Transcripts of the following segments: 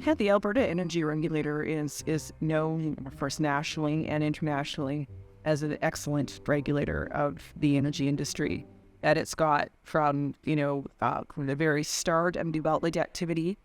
Yeah, the Alberta Energy Regulator is known, of course, nationally and internationally as an excellent regulator of the energy industry. That it's got from from the very start of development activity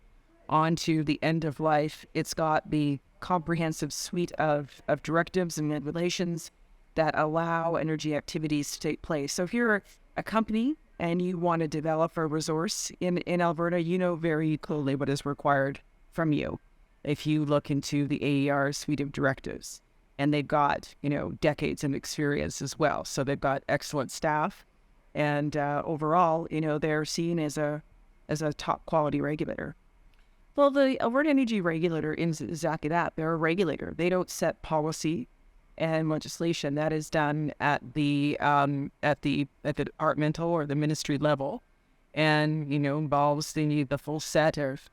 on to the end of life. It's got the comprehensive suite of directives and regulations that allow energy activities to take place. So if you're a company and you want to develop a resource in Alberta, you know very clearly what is required from you. If you look into the AER suite of directives, and they've got, decades of experience as well. So they've got excellent staff, and overall, they're seen as a top quality regulator. Well, the Alberta Energy Regulator is exactly that. They're a regulator. They don't set policy and legislation. That is done at the departmental or the ministry level, and involves the full set of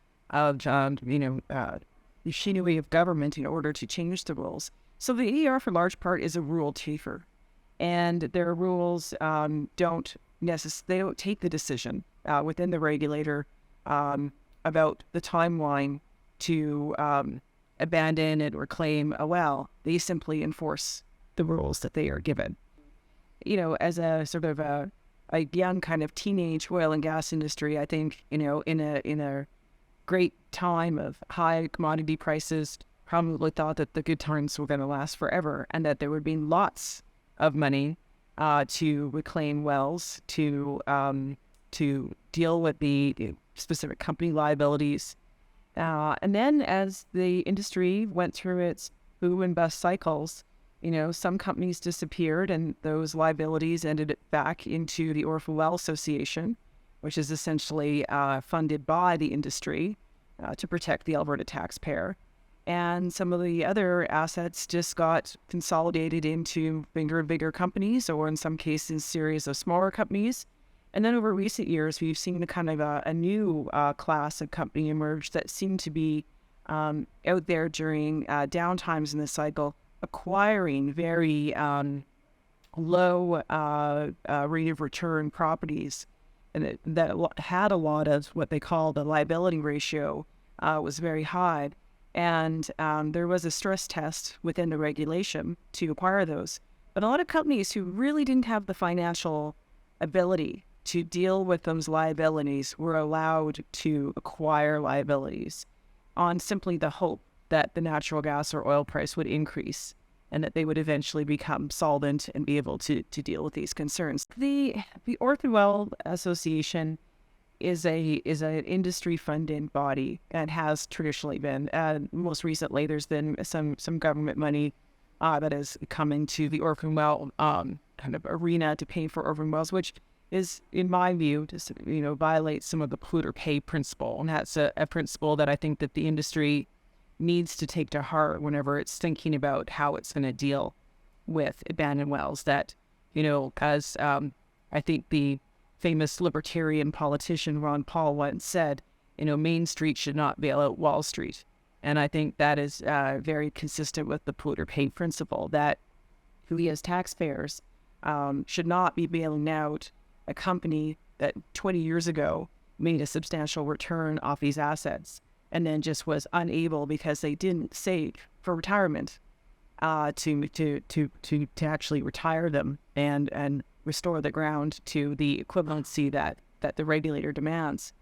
machinery of government in order to change the rules. So the AER, for large part, is a rule taker, and their rules don't take the decision within the regulator about the timeline to abandon it or claim a well. They simply enforce the rules that they are given. As a sort of a young kind of teenage oil and gas industry, I think in a great time of high commodity prices, probably thought that the good times were going to last forever, and that there would be lots of money to reclaim wells, to deal with the specific company liabilities. And then as the industry went through its boom and bust cycles, some companies disappeared, and those liabilities ended back into the Orphan Well Association, which is essentially funded by the industry to protect the Alberta taxpayer. And some of the other assets just got consolidated into bigger and bigger companies, or in some cases, series of smaller companies. And then over recent years, we've seen a kind of a new class of company emerge that seem to be out there during downtimes in the cycle, acquiring very low rate of return properties, and that had a lot of what they call the liability ratio was very high. And there was a stress test within the regulation to acquire those. But a lot of companies who really didn't have the financial ability to deal with those liabilities were allowed to acquire liabilities on simply the hope that the natural gas or oil price would increase and that they would eventually become solvent and be able to deal with these concerns. The Orphan Well Association is an industry-funded body and has traditionally been. Most recently, there's been some government money that has come into the Orphan Well kind of arena to pay for orphan wells, which is, in my view, just violates some of the polluter pay principle, and that's a principle that I think that the industry needs to take to heart whenever it's thinking about how it's going to deal with abandoned wells. That as I think the famous libertarian politician Ron Paul once said, Main Street should not bail out Wall Street. And I think that is very consistent with the polluter pay principle, that we as taxpayers should not be bailing out a company that 20 years ago made a substantial return off these assets and then just was unable, because they didn't save for retirement, to actually retire them and restore the ground to the equivalency that the regulator demands.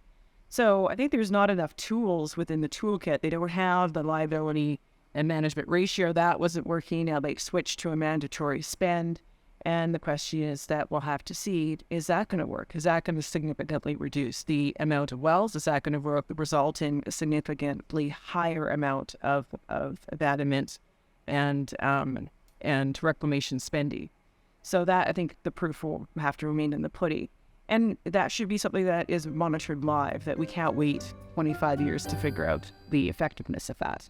So I think there's not enough tools within the toolkit. They don't have the liability and management ratio. That wasn't working. Now they switched to a mandatory spend. And the question is that we'll have to see, is that going to work? Is that going to significantly reduce the amount of wells? Is that going to result in a significantly higher amount of abandonment and reclamation spending? So that, I think, the proof will have to remain in the pudding. And that should be something that is monitored live, that we can't wait 25 years to figure out the effectiveness of that.